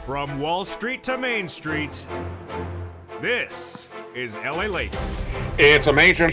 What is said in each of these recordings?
From Wall Street to Main Street, this is LALATE. It's a major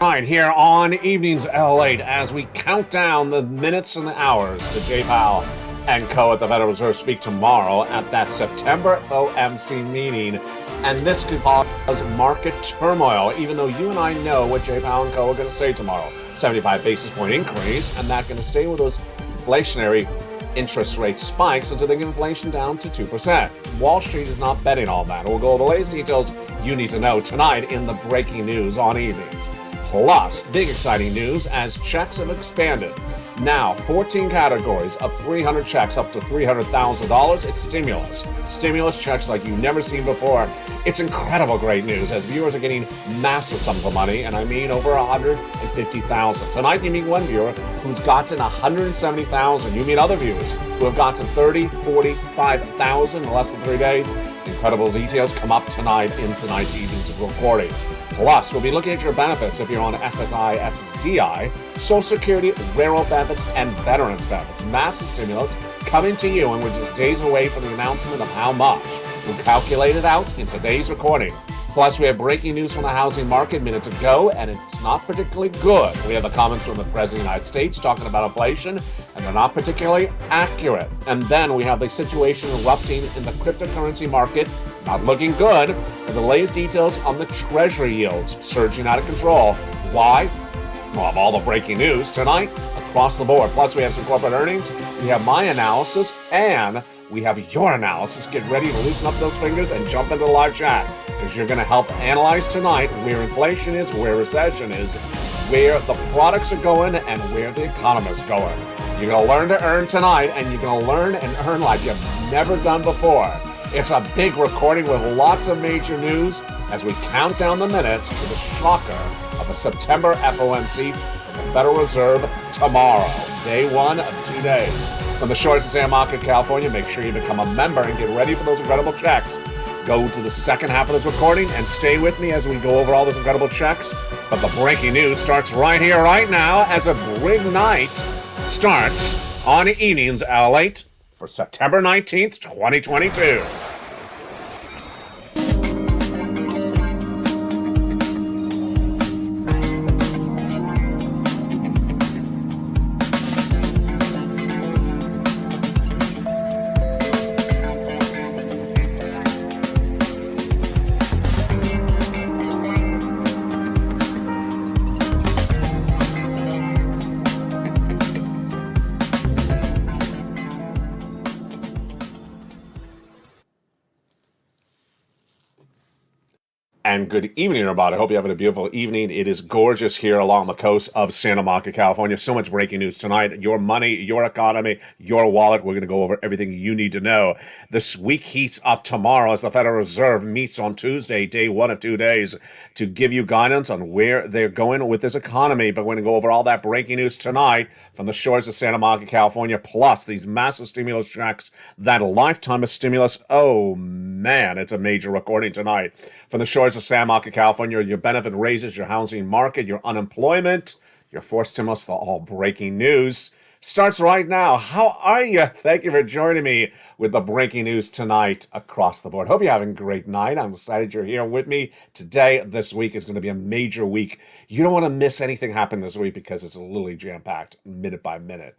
night here on Evenings LALATE as we count down the minutes and the hours to Jay Powell and co. at the Federal Reserve speak tomorrow at that September FOMC meeting. And this could cause market turmoil, even though you and I know what Jay Powell and co. are going to say tomorrow. 75 basis point increase, and that's going to stay with those inflationary interest rate spikes until they get inflation down to 2%. Wall Street is not betting on that. We'll go over the latest details you need to know tonight in the breaking news on evenings. Plus, big exciting news as checks have expanded. Now, 14 categories of 300 checks up to $300,000. It's stimulus. Stimulus checks like you've never seen before. It's incredible great news as viewers are getting massive sums of money, and I mean over $150,000. Tonight you meet one viewer who's gotten $170,000. You meet other viewers who have gotten $30,000, $45,000 in less than 3 days. Incredible details come up tonight in tonight's evening's recording. Plus, we'll be looking at your benefits if you're on SSI, SSDI, Social Security, railroad benefits, and veterans benefits. Massive stimulus coming to you, and we're just days away from the announcement of how much. We'll calculate it out in today's recording. Plus, we have breaking news from the housing market minutes ago, and it's not particularly good. We have the comments from the President of the United States talking about inflation, and they're not particularly accurate. And then we have the situation erupting in the cryptocurrency market, not looking good, and the latest details on the Treasury yields surging out of control. Why? Well, of all the breaking news tonight across the board. Plus, we have some corporate earnings, we have my analysis, and we have your analysis. Get ready to loosen up those fingers and jump into the live chat, because you're going to help analyze tonight where inflation is, where recession is, where the products are going, and where the economy is going. You're going to learn to earn tonight, and you're going to learn and earn like you've never done before. It's a big recording with lots of major news as we count down the minutes to the shocker of the September FOMC from the Federal Reserve tomorrow. Day one of 2 days. From the shores of Santa Monica, California, make sure you become a member and get ready for those incredible checks. Go to the second half of this recording and stay with me as we go over all those incredible checks. But the breaking news starts right here, right now, as a big night starts on Evenings LALATE for September 19th, 2022. And good evening, everybody. I hope you're having a beautiful evening. It is gorgeous here along the coast of Santa Monica, California. So much breaking news tonight. Your money, your economy, your wallet. We're going to go over everything you need to know. This week heats up tomorrow as the Federal Reserve meets on Tuesday, day one of 2 days, to give you guidance on where they're going with this economy. But we're going to go over all that breaking news tonight from the shores of Santa Monica, California, plus these massive stimulus checks, that lifetime of stimulus. Oh, man, it's a major recording tonight. From the shores of Santa Monica, California, your benefit raises, your housing market, your unemployment, your forced stimulus, the all breaking news starts right now. How are you? Thank you for joining me with the breaking news tonight across the board. Hope you're having a great night. I'm excited you're here with me today. This week is going to be a major week. You don't want to miss anything happen this week because it's literally jam-packed minute by minute.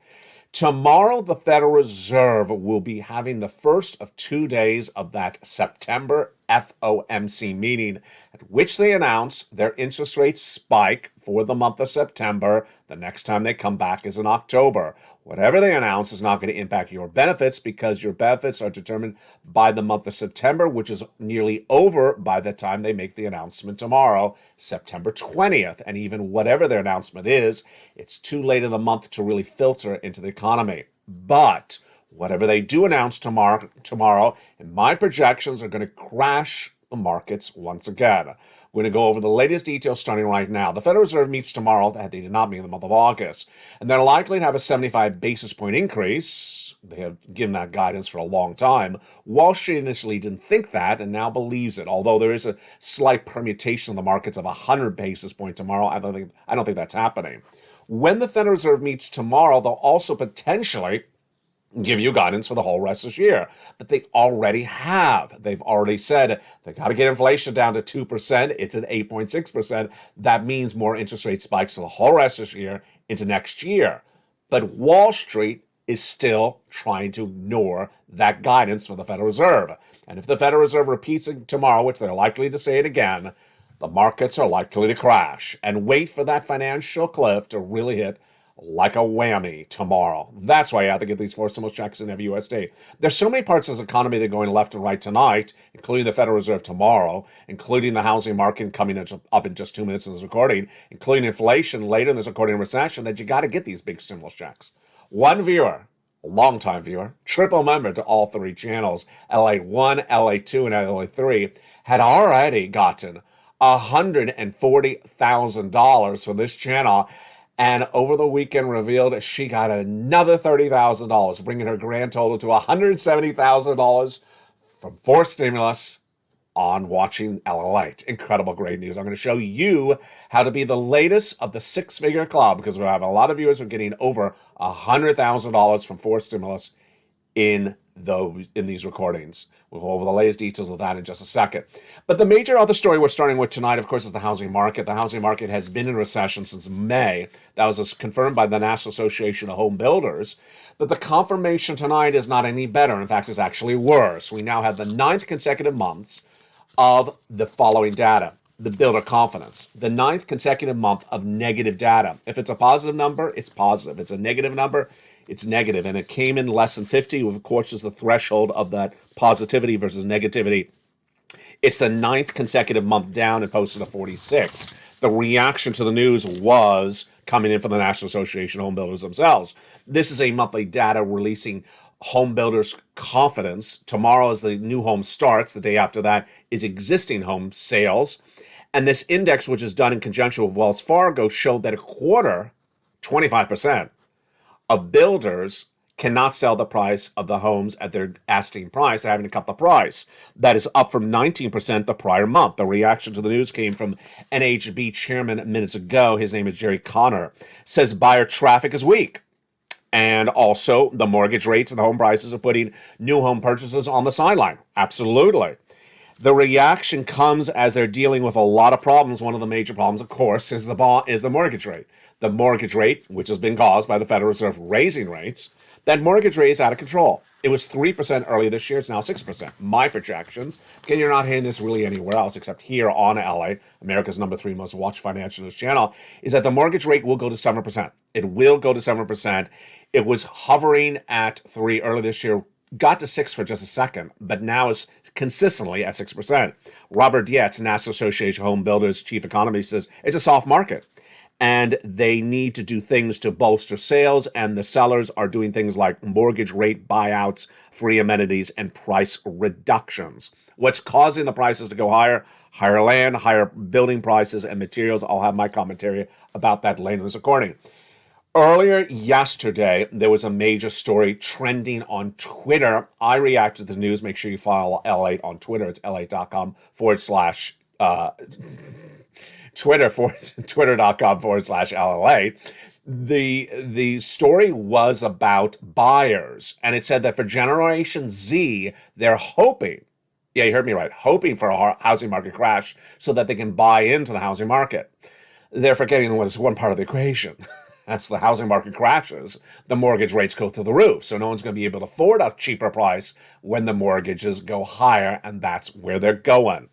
Tomorrow, the Federal Reserve will be having the first of 2 days of that September FOMC meeting, at which they announce their interest rate spike for the month of September. The next time they come back is in October. Whatever they announce is not going to impact your benefits because your benefits are determined by the month of September, which is nearly over by the time they make the announcement tomorrow, September 20th. And even whatever their announcement is, it's too late in the month to really filter into the economy. But whatever they do announce tomorrow, in my projections, are going to crash the markets once again. We're going to go over the latest details starting right now. The Federal Reserve meets tomorrow. They did not meet in the month of August. And they're likely to have a 75 basis point increase. They have given that guidance for a long time. Wall Street initially didn't think that and now believes it, although there is a slight permutation in the markets of 100 basis point tomorrow. I don't think that's happening. When the Federal Reserve meets tomorrow, they'll also potentially give you guidance for the whole rest of this year. But they already have. They've already said they got to get inflation down to 2%. It's at 8.6%. That means more interest rate spikes for the whole rest of this year into next year. But Wall Street is still trying to ignore that guidance from the Federal Reserve. And if the Federal Reserve repeats it tomorrow, which they're likely to say it again, the markets are likely to crash. And wait for that financial cliff to really hit like a whammy tomorrow. That's why you have to get these four stimulus checks in every USD. There's so many parts of the economy that are going left and right tonight, including the Federal Reserve tomorrow, including the housing market coming up in just 2 minutes in this recording, including inflation later in this recording and recession, that you got to get these big stimulus checks. One viewer, a longtime viewer, triple member to all three channels, LA1, LA2, and LA3, had already gotten $140,000 for this channel, and over the weekend revealed she got another $30,000, bringing her grand total to $170,000 from four stimulus on watching LALATE. Incredible, great news. I'm going to show you how to be the latest of the six-figure club, because we have a lot of viewers who are getting over $100,000 from four stimulus in these recordings. We'll go over the latest details of that in just a second. But the major other story we're starting with tonight, of course, is the housing market. The housing market has been in recession since May. That was confirmed by the National Association of Home Builders. But the confirmation tonight is not any better. In fact, it's actually worse. We now have the 9th consecutive months of the following data. The builder confidence, the 9th consecutive month of negative data. If it's a positive number, it's positive. If it's a negative number, it's negative. And it came in less than 50, of course, is the threshold of that positivity versus negativity. It's the 9th consecutive month down and posted a 46. The reaction to the news was coming in from the National Association of Home Builders themselves. This is a monthly data releasing home builders' confidence. Tomorrow is the new home starts. The day after that is existing home sales. And this index, which is done in conjunction with Wells Fargo, showed that a quarter, 25%, of builders cannot sell the price of the homes at their asking price. They're having to cut the price. That is up from 19% the prior month. The reaction to the news came from NHB chairman minutes ago. His name is Jerry Connor. Says buyer traffic is weak. And also the mortgage rates and the home prices are putting new home purchases on the sideline. Absolutely. The reaction comes as they're dealing with a lot of problems. One of the major problems, of course, is the mortgage rate. The mortgage rate, which has been caused by the Federal Reserve raising rates, that mortgage rate is out of control. It was 3% earlier this year. It's now 6%. My projections, again, you're not hearing this really anywhere else except here on LA, America's #3 most watched financial news channel, is that the mortgage rate will go to 7%. It will go to 7%. It was hovering at 3 earlier this year, got to 6 for just a second, but now is consistently at 6%. Robert Yates, National Association of Home Builders chief economist, says it's a soft market and they need to do things to bolster sales, and the sellers are doing things like mortgage rate buyouts, free amenities, and price reductions. What's causing the prices to go higher? Higher land, higher building prices, and materials. I'll have my commentary about that later in this recording. Earlier yesterday, there was a major story trending on Twitter. I reacted to the news. Make sure you follow LALATE on Twitter. It's LA.com/ Twitter.com/LALATE. The story was about buyers, and it said that for Generation Z, they're hoping, yeah, you heard me right, hoping for a housing market crash so that they can buy into the housing market. They're forgetting what is one part of the equation. That's the housing market crashes, the mortgage rates go through the roof. So no one's going to be able to afford a cheaper price when the mortgages go higher, and that's where they're going.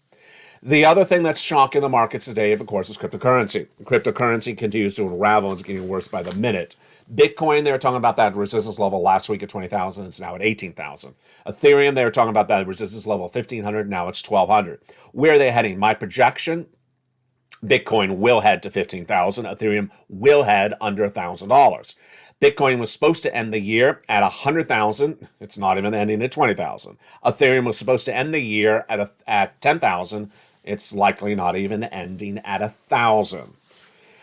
The other thing that's shocking the markets today, of course, is cryptocurrency. Cryptocurrency continues to unravel and it's getting worse by the minute. Bitcoin, they were talking about that resistance level last week at 20,000. It's now at 18,000. Ethereum, they were talking about that resistance level 1,500. Now it's 1,200. Where are they heading? My projection, Bitcoin will head to 15,000. Ethereum will head under $1,000. Bitcoin was supposed to end the year at 100,000. It's not even ending at 20,000. Ethereum was supposed to end the year at 10,000. It's likely not even ending at 1,000.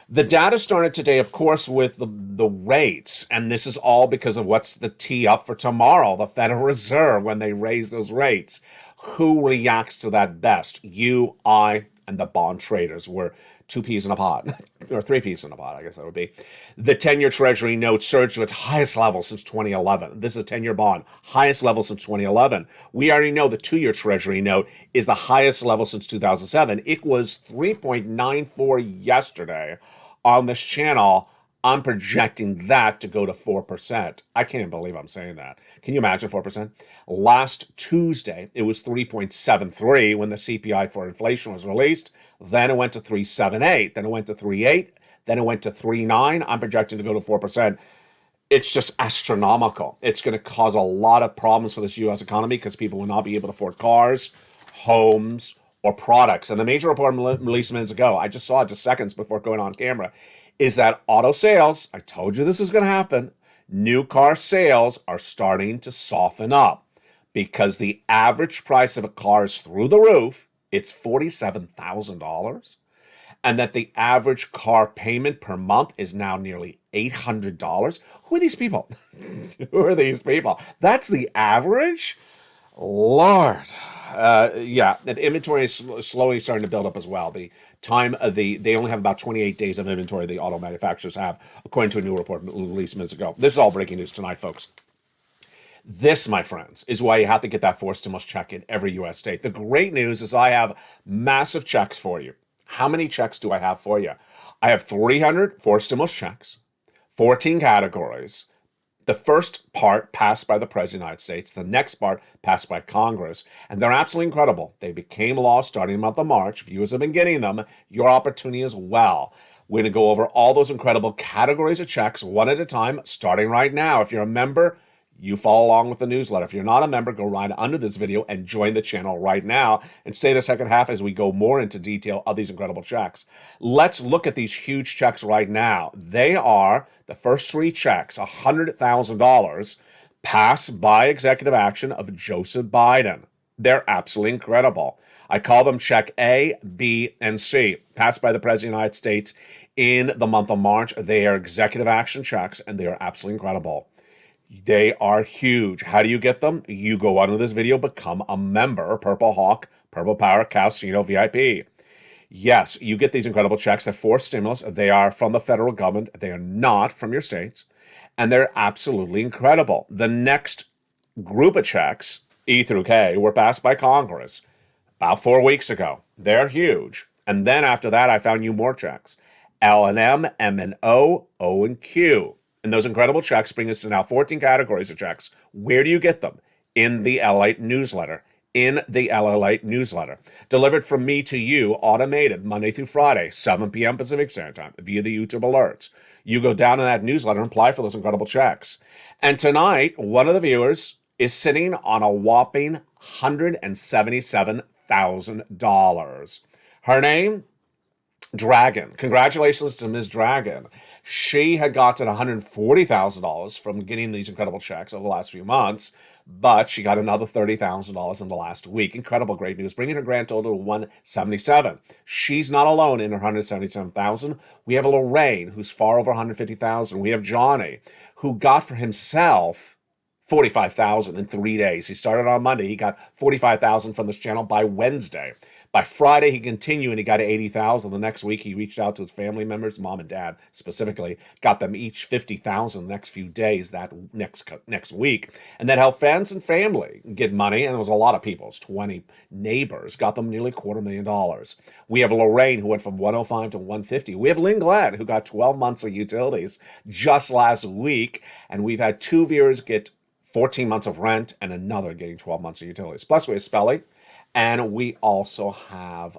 The data started today, of course, with the rates, and this is all because of what's the tee up for tomorrow, the Federal Reserve, when they raise those rates. Who reacts to that best? You, I, and the bond traders. We're two peas in a pod, or three peas in a pod, I guess that would be. The 10-year Treasury note surged to its highest level since 2011. This is a 10-year bond, highest level since 2011. We already know the 2-year Treasury note is the highest level since 2007. It was 3.94 yesterday on this channel. I'm projecting that to go to 4%. I can't even believe I'm saying that. Can you imagine 4%? Last Tuesday, it was 3.73 when the CPI for inflation was released. Then it went to 3.78. Then it went to 3.8. Then it went to 3.9. I'm projecting to go to 4%. It's just astronomical. It's going to cause a lot of problems for this U.S. economy because people will not be able to afford cars, homes, or products. And the major report released minutes ago, I just saw it just seconds before going on camera, is that auto sales, I told you this is going to happen, new car sales are starting to soften up because the average price of a car is through the roof. It's $47,000. And that the average car payment per month is now nearly $800. Who are these people? Who are these people? That's the average? Lord. Yeah, the inventory is slowly starting to build up as well. The time of they only have about 28 days of inventory the auto manufacturers have, according to a new report released minutes ago. This is all breaking news tonight, folks. This, my friends, is why you have to get that forced stimulus check in every U.S. state. The great news is I have massive checks for you. How many checks do I have for you? I have 300 forced stimulus checks, 14 categories. The first part passed by the President of the United States. The next part passed by Congress. And they're absolutely incredible. They became law starting in the month of March. Viewers have been getting them. Your opportunity as well. We're going to go over all those incredible categories of checks one at a time, starting right now. If you're a member, you follow along with the newsletter. If you're not a member, go right under this video and join the channel right now and stay the second half as we go more into detail of these incredible checks. Let's look at these huge checks right now. They are the first three checks, $100,000 passed by executive action of Joseph Biden. They're absolutely incredible. I call them check A, B, and C, passed by the President of the United States in the month of March. They are executive action checks, and they are absolutely incredible. They are huge. How do you get them? You go under this video, become a member, Purple Hawk, Purple Power, Casino VIP. Yes, you get these incredible checks. They're for stimulus. They are from the federal government. They are not from your states. And they're absolutely incredible. The next group of checks, E through K, were passed by Congress about 4 weeks ago. They're huge. And then after that, I found you more checks. L and M, M and O, O and Q. And those incredible checks bring us to now 14 categories of checks. Where do you get them? In the LALATE newsletter. In the LALATE newsletter. Delivered from me to you, automated, Monday through Friday, 7 p.m. Pacific Standard Time, via the YouTube alerts. You go down to that newsletter and apply for those incredible checks. And tonight, one of the viewers is sitting on a whopping $177,000. Her name? Dragon. Congratulations to Ms. Dragon. She had gotten $140,000 from getting these incredible checks over the last few months, but she got another $30,000 in the last week. Incredible, great news, bringing her grand total to $177,000. She's not alone in her $177,000. We have Lorraine, who's far over $150,000. We have Johnny, who got for himself $45,000 in 3 days. He started on Monday. He got $45,000 from this channel by Wednesday. By Friday, he continued and he got $80,000. The next week, he reached out to his family members, mom and dad specifically, got them each $50,000 the next few days, that next week. And that helped friends and family get money. And it was a lot of people. It was 20 neighbors, got them nearly $250,000. We have Lorraine, who went from $105,000 to $150,000. We have Lynn Glenn, who got 12 months of utilities just last week. And we've had two viewers get 14 months of rent and another getting 12 months of utilities. Plus, we have Spelly. And we also have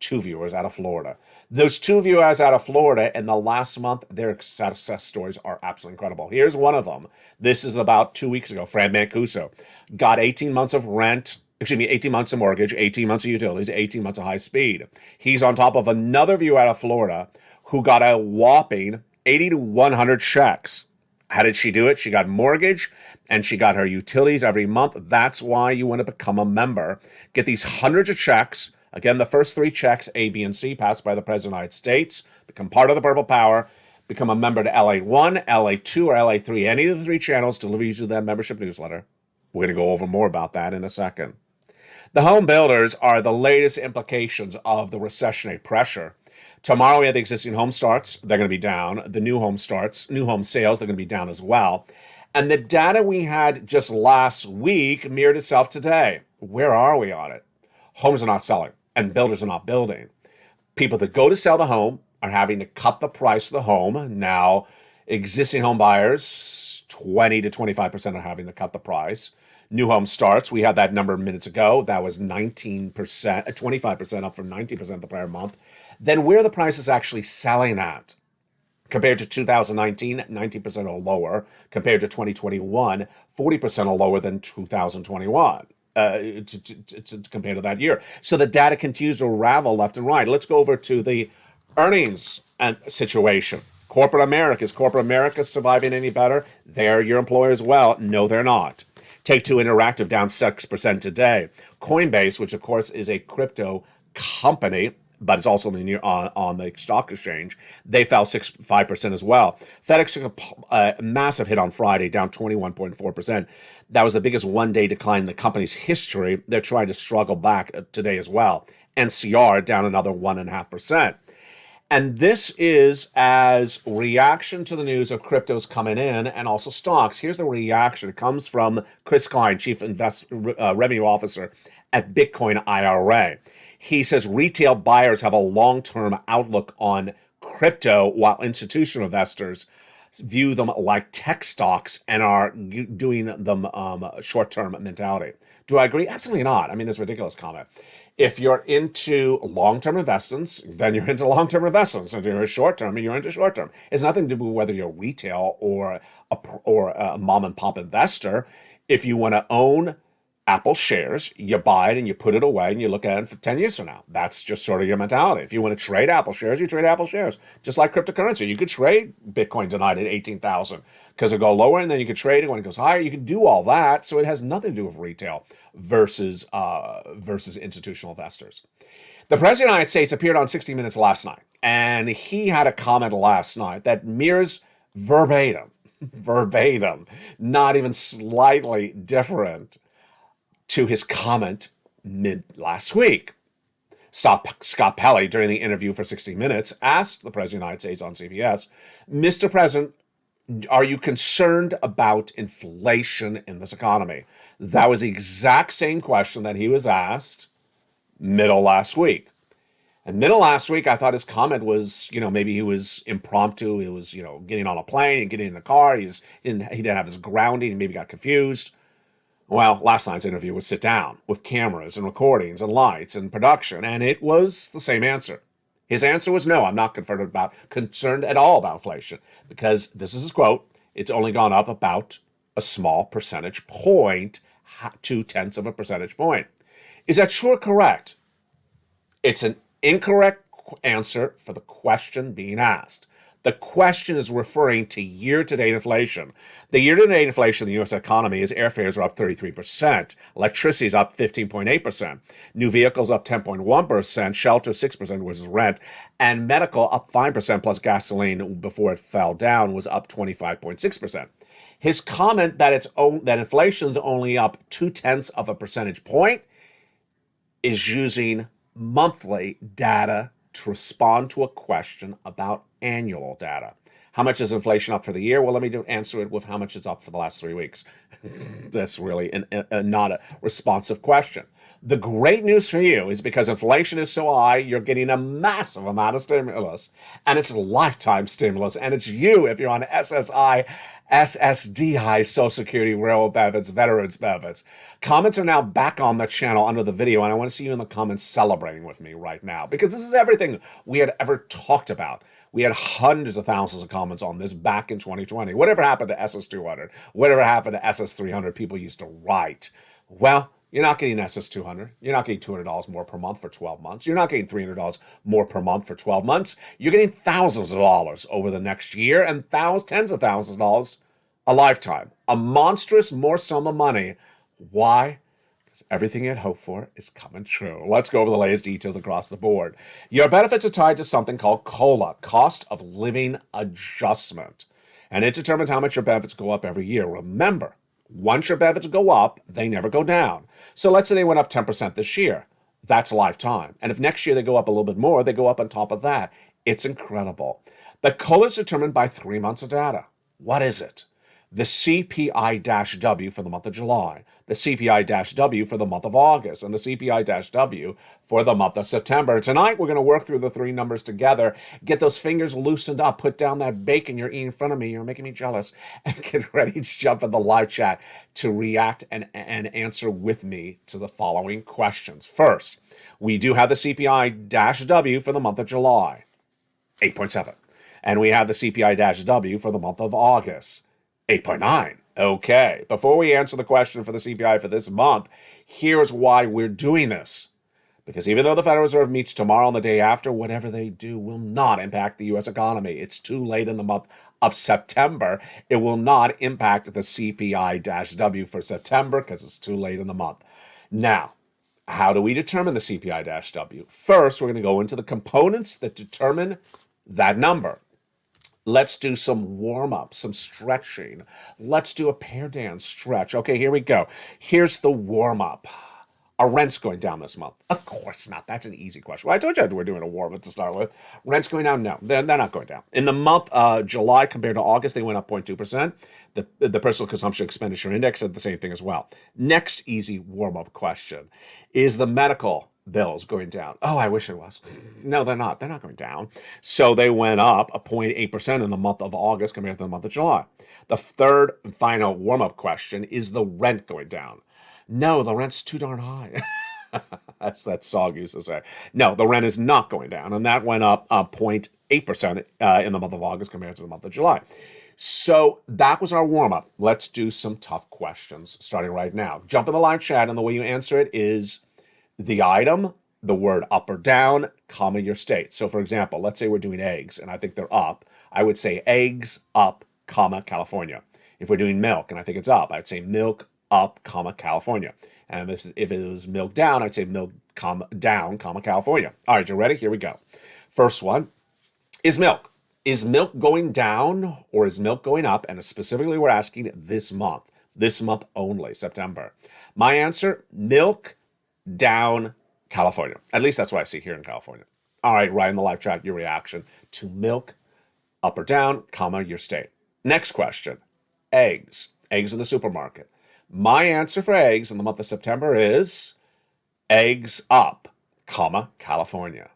two viewers out of Florida. Those two viewers out of Florida in the last month, their success stories are absolutely incredible. Here's one of them. This is about 2 weeks ago. Fran Mancuso got 18 months of rent, 18 months of mortgage, 18 months of utilities, 18 months of high speed. He's on top of another viewer out of Florida who got a whopping 80 to 100 checks. How did she do it? She got mortgage and she got her utilities every month. That's why you want to become a member. Get these hundreds of checks. Again, the first three checks, A, B, and C, passed by the President of the United States. Become part of the Purple Power. Become a member to LA1, LA2, or LA3. Any of the three channels deliver you to that membership newsletter. We're going to go over more about that in a second. The home builders are the latest implications of the recessionary pressure. Tomorrow we have the existing home starts. They're going to be down. The new home starts, new home sales, they're going to be down as well. And the data we had just last week mirrored itself today. Where are we on it? Homes are not selling and builders are not building. People that go to sell the home are having to cut the price of the home. Now, existing home buyers, 20 to 25% are having to cut the price. New home starts, we had that number minutes ago. That was 19%, 25% up from 19% the prior month. Then where the price is actually selling at compared to 2019, 19% or lower. Compared to 2021, 40% or lower than 2021. Compared to that year. So the data continues to unravel left and right. Let's go over to the earnings and situation. Corporate America. Is corporate America surviving any better? They're your employer as well. No, they're not. Take-Two Interactive down 6% today. Coinbase, which of course is a crypto company, but it's also on the stock exchange, they fell 5% as well. FedEx took a massive hit on Friday, down 21.4%. That was the biggest one-day decline in the company's history. They're trying to struggle back today as well. NCR down another 1.5%. And this is as reaction to the news of cryptos coming in and also stocks. Here's the reaction. It comes from Chris Klein, Chief Revenue Officer at Bitcoin IRA. He says retail buyers have a long-term outlook on crypto while institutional investors view them like tech stocks and are doing them short-term mentality. Do I agree? Absolutely not. I mean, it's a ridiculous comment. If you're into long-term investments, then you're into long-term investments. If you're short-term, you're into short-term. It's nothing to do with whether you're retail or a mom-and-pop investor. If you want to own Apple shares, you buy it and you put it away and you look at it for 10 years from now. That's just sort of your mentality. If you want to trade Apple shares, you trade Apple shares. Just like cryptocurrency. You could trade Bitcoin tonight at 18,000 because it'll go lower, and then you could trade it when it goes higher. You can do all that. So it has nothing to do with retail versus institutional investors. The President of the United States appeared on 60 Minutes last night, and he had a comment last night that mirrors verbatim, not even slightly different to his comment mid last week. Scott Pelley, during the interview for 60 Minutes, asked the President of the United States on CBS, Mr. President, are you concerned about inflation in this economy? That was the exact same question that he was asked middle last week. And middle last week, I thought his comment was, maybe he was impromptu. He was, getting on a plane and getting in the car. He didn't have his grounding. He maybe got confused. Well, last night's interview was sit down with cameras and recordings and lights and production, and it was the same answer. His answer was no, I'm not concerned at all about inflation, because this is his quote, it's only gone up about a small percentage point, 0.2 of a percentage point. Is that true or correct? It's an incorrect answer for the question being asked. The question is referring to year-to-date inflation. The year-to-date inflation in the U.S. economy is airfares are up 33%, electricity is up 15.8%, new vehicles up 10.1%, shelter 6%, which is rent, and medical up 5%, plus gasoline before it fell down was up 25.6%. His comment that that inflation's only up 0.2 of a percentage point is using monthly data to respond to a question about annual data. How much is inflation up for the year? Well, let me answer it with how much it's up for the last 3 weeks. That's really not a responsive question. The great news for you is because inflation is so high, you're getting a massive amount of stimulus, and it's lifetime stimulus, and it's you if you're on SSI, SSDI, Social Security, Railroad benefits, Veterans benefits. Comments are now back on the channel under the video, and I want to see you in the comments celebrating with me right now, because this is everything we had ever talked about. We had hundreds of thousands of comments on this back in 2020. Whatever happened to SS200? Whatever happened to SS300 people used to write? Well, you're not getting SS200. You're not getting $200 more per month for 12 months. You're not getting $300 more per month for 12 months. You're getting thousands of dollars over the next year and tens of thousands of dollars a lifetime. A monstrous more sum of money. Why? Because everything you had hoped for is coming true. Let's go over the latest details across the board. Your benefits are tied to something called COLA, Cost of Living Adjustment. And it determines how much your benefits go up every year. Remember, once your benefits go up, they never go down. So let's say they went up 10% this year. That's a lifetime. And if next year they go up a little bit more, they go up on top of that. It's incredible. The color is determined by 3 months of data. What is it? The CPI-W for the month of July, the CPI-W for the month of August, and the CPI-W for the month of September. Tonight, we're going to work through the three numbers together, get those fingers loosened up, put down that bacon you're eating in front of me, you're making me jealous, and get ready to jump in the live chat to react and answer with me to the following questions. First, we do have the CPI-W for the month of July, 8.7. And we have the CPI-W for the month of August, 8.9. Okay, before we answer the question for the CPI for this month, here's why we're doing this. Because even though the Federal Reserve meets tomorrow and the day after, whatever they do will not impact the U.S. economy. It's too late in the month of September. It will not impact the CPI-W for September because it's too late in the month. Now, how do we determine the CPI-W? First, we're going to go into the components that determine that number. Let's do some warm-up, some stretching. Let's do a pair dance stretch. Okay, here we go. Here's the warm-up. Are rents going down this month? Of course not. That's an easy question. Well, I told you we're doing a warm-up to start with. Rents going down? No, they're not going down. In the month July compared to August, they went up 0.2%. The personal consumption expenditure index said the same thing as well. Next easy warm-up question. Is the medical bills going down? Oh, I wish it was. No, they're not. They're not going down. So they went up 0.8% in the month of August compared to the month of July. The third and final warm-up question, is the rent going down? No, the rent's too darn high. That's that song used to say. No, the rent is not going down, and that went up 0.8% in the month of August compared to the month of July. So that was our warm-up. Let's do some tough questions starting right now. Jump in the live chat, and the way you answer it is the item, the word up or down, comma, your state. So for example, let's say we're doing eggs, and I think they're up. I would say eggs up, comma, California. If we're doing milk, and I think it's up, I'd say milk up, comma, California. And if it was milk down, I'd say milk, comma, down, comma, California. All right, you ready? Here we go. First one is milk. Is milk going down or is milk going up? And specifically, we're asking this month only, September. My answer, milk down, California. At least that's what I see here in California. All right, write in the live chat your reaction to milk, up or down, comma, your state. Next question, eggs. Eggs in the supermarket. My answer for eggs in the month of September is eggs up, comma, California.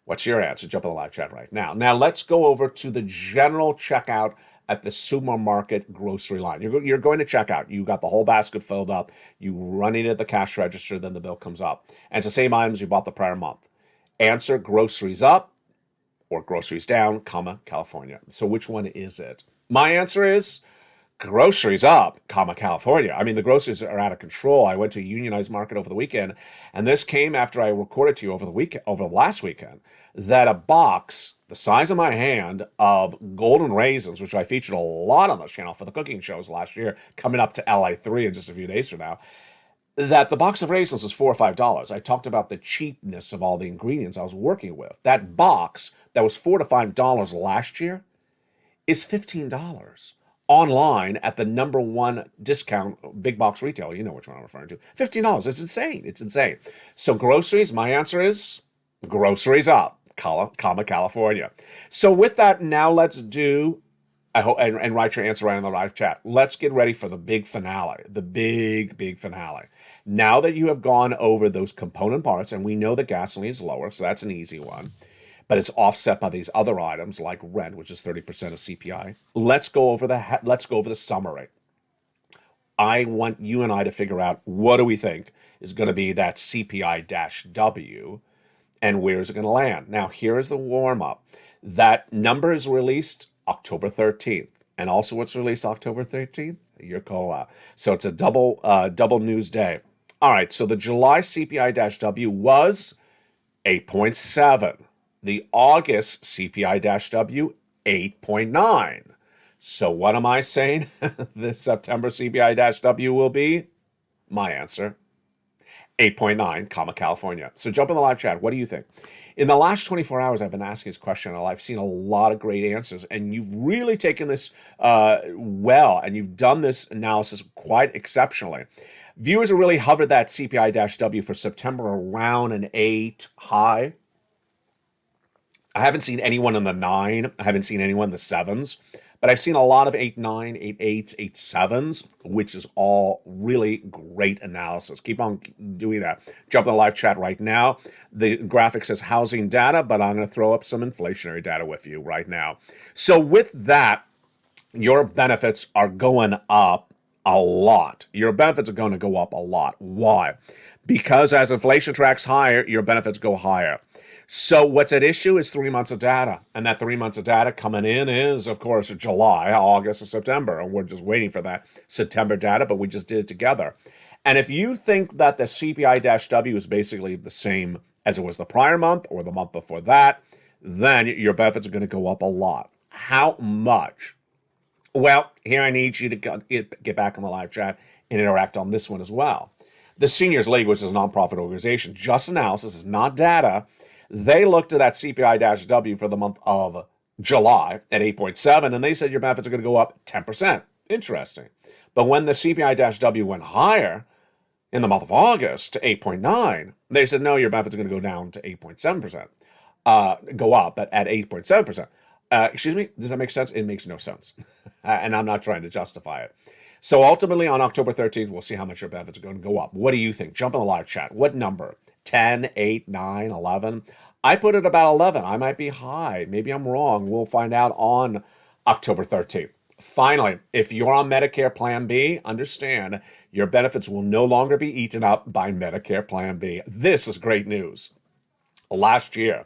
What's your answer? Jump in the live chat right now. Now let's go over to the general checkout at the supermarket grocery line. You're going to check out. You got the whole basket filled up. You run it at the cash register, then the bill comes up. And it's the same items you bought the prior month. Answer, groceries up or groceries down, comma, California. So which one is it? My answer is groceries up, comma, California. I mean, the groceries are out of control. I went to a unionized market over the weekend, and this came after I recorded to you over the last weekend, that a box the size of my hand of golden raisins, which I featured a lot on this channel for the cooking shows last year, coming up to LA3 in just a few days from now, that the box of raisins was $4 or $5. I talked about the cheapness of all the ingredients I was working with. That box that was $4 to $5 last year is $15 online at the number one discount big box retailer. You know which one I'm referring to. $15. It's insane. It's insane. So groceries, my answer is groceries up, comma, California. So with that, now let's do, I hope, and write your answer right in the live chat. Let's get ready for the big finale, the big finale. Now that you have gone over those component parts, and we know that gasoline is lower, so that's an easy one, but it's offset by these other items like rent, which is 30% of CPI. Let's go over the summary. I want you and I to figure out, what do we think is going to be that CPI-W, and where is it going to land? Now, here is the warm-up. That number is released October 13th, and also what's released October 13th? Your COLA. So it's a double news day. All right, so the July CPI-W was 8.7. The August CPI-W, 8.9. So what am I saying the September CPI-W will be? My answer, 8.9, comma, California. So jump in the live chat. What do you think? In the last 24 hours, I've been asking this question, and I've seen a lot of great answers, and you've really taken this well, and you've done this analysis quite exceptionally. Viewers have really hovered that CPI-W for September around an 8 high. I haven't seen anyone in the 9. I haven't seen anyone in the 7s. But I've seen a lot of 8.9, 8.8s, 8.7s, which is all really great analysis. Keep on doing that. Jump in the live chat right now. The graphic says housing data, but I'm going to throw up some inflationary data with you right now. So with that, your benefits are going up a lot. Your benefits are going to go up a lot. Why? Because as inflation tracks higher, your benefits go higher. So what's at issue is 3 months of data. And that 3 months of data coming in is, of course, July, August, and September. And we're just waiting for that September data, but we just did it together. And if you think that the CPI-W is basically the same as it was the prior month or the month before that, then your benefits are going to go up a lot. How much? Well, here I need you to get back in the live chat and interact on this one as well. The Seniors League, which is a nonprofit organization, just analysis, is not data. They looked at that CPI-W for the month of July at 8.7, and they said your benefits are going to go up 10%. Interesting. But when the CPI-W went higher in the month of August to 8.9, they said, no, your benefits are going to go down to 8.7%. Go up, but at 8.7%. Excuse me, does that make sense? It makes no sense. And I'm not trying to justify it. So ultimately on October 13th, we'll see how much your benefits are going to go up. What do you think? Jump in the live chat. What number? 10, 8, 9, 11? I put it about 11. I might be high. Maybe I'm wrong. We'll find out on October 13th. Finally, if you're on Medicare Plan B, understand your benefits will no longer be eaten up by Medicare Plan B. This is great news. Last year,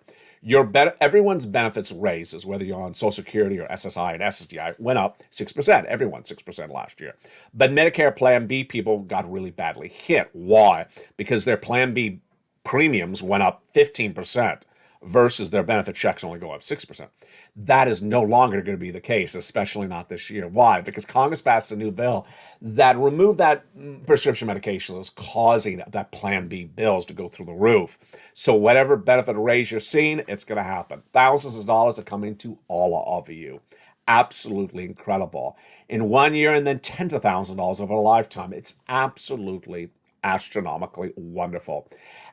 everyone's benefits raises, whether you're on Social Security or SSI and SSDI, went up 6%. Everyone 6% last year. But Medicare Plan B people got really badly hit. Why? Because their Plan B premiums went up 15% versus their benefit checks only go up 6%. That is no longer going to be the case, especially not this year. Why? Because Congress passed a new bill that removed that prescription medication that was causing that Plan B bills to go through the roof. So whatever benefit raise you're seeing, it's going to happen. Thousands of dollars are coming to all of you. Absolutely incredible. In 1 year and then tens of thousands of dollars over a lifetime. It's absolutely astronomically wonderful.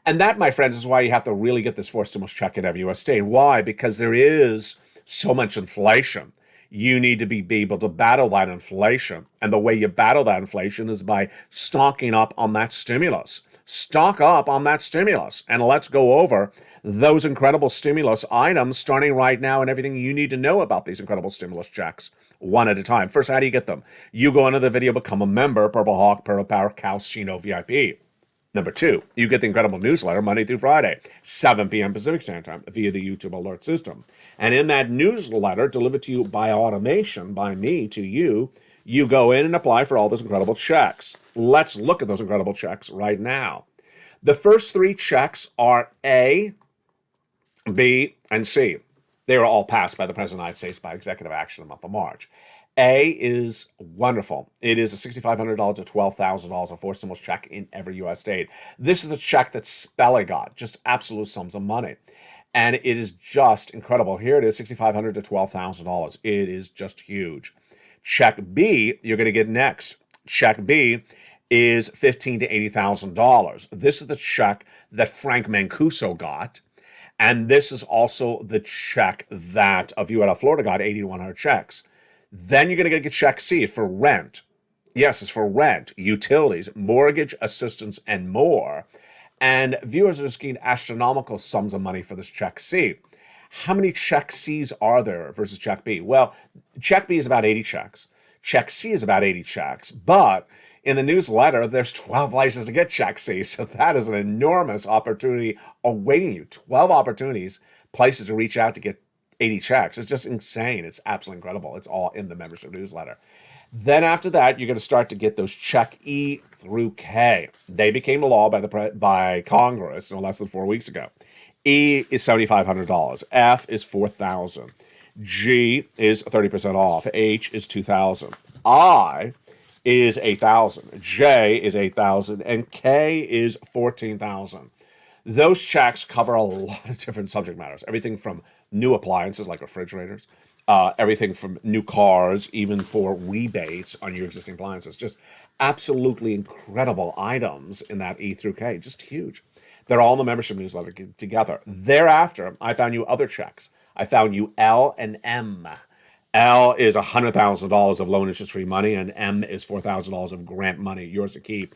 And that, my friends, is why you have to really get this forced stimulus check in every U.S. state. Why? Because there is so much inflation. You need to be able to battle that inflation. And the way you battle that inflation is by stocking up on that stimulus. Stock up on that stimulus. And let's go over those incredible stimulus items starting right now and everything you need to know about these incredible stimulus checks one at a time. First, how do you get them? You go into the video, become a member, Purple Hawk, Purple Power, Calcino VIP. Number 2, you get the incredible newsletter Monday through Friday, 7 p.m. Pacific Standard Time via the YouTube alert system. And in that newsletter, delivered to you by automation, by me to you, you go in and apply for all those incredible checks. Let's look at those incredible checks right now. The first 3 checks are A, B, and C. They were all passed by the President of the United States by executive action in the month of March. A is wonderful. It is a $6,500 to $12,000 of forced stimulus check in every U.S. state. This is the check that Spelly got, just absolute sums of money. And it is just incredible. Here it is, $6,500 to $12,000. It is just huge. Check B, you're going to get next. Check B is $15,000 to $80,000. This is the check that Frank Mancuso got. And this is also the check that a viewer out of Florida got, 80 to 100 checks. Then you're going to get check C for rent. Yes, it's for rent, utilities, mortgage assistance, and more. And viewers are just getting astronomical sums of money for this check C. How many check C's are there versus check B? Well, check B is about 80 checks. Check C is about 80 checks. But in the newsletter, there's 12 places to get check C. So that is an enormous opportunity awaiting you. 12 opportunities, places to reach out to get 80 checks. It's just insane. It's absolutely incredible. It's all in the membership newsletter. Then after that, you're going to start to get those check E through K. They became law by Congress no less than 4 weeks ago. E is $7,500. F is $4,000. G is 30% off. H is $2,000. I is $8,000. J is $8,000. And K is $14,000. Those checks cover a lot of different subject matters. Everything from new appliances like refrigerators, everything from new cars, even for rebates on your existing appliances. Just absolutely incredible items in that E through K. Just huge. They're all in the membership newsletter together. Thereafter, I found you other checks. I found you L and M. L is $100,000 of loan interest-free money, and M is $4,000 of grant money, yours to keep.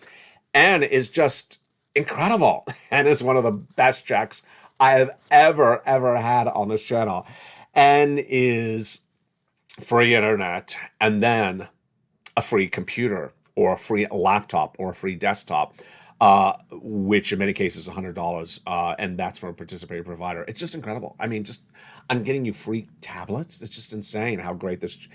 N is just incredible, and it's one of the best checks I have ever had on this channel. N is free internet, and then a free computer or a free laptop or a free desktop, which in many cases is $100, and that's from a participating provider. It's just incredible. I mean, just I'm getting you free tablets. It's just insane how great this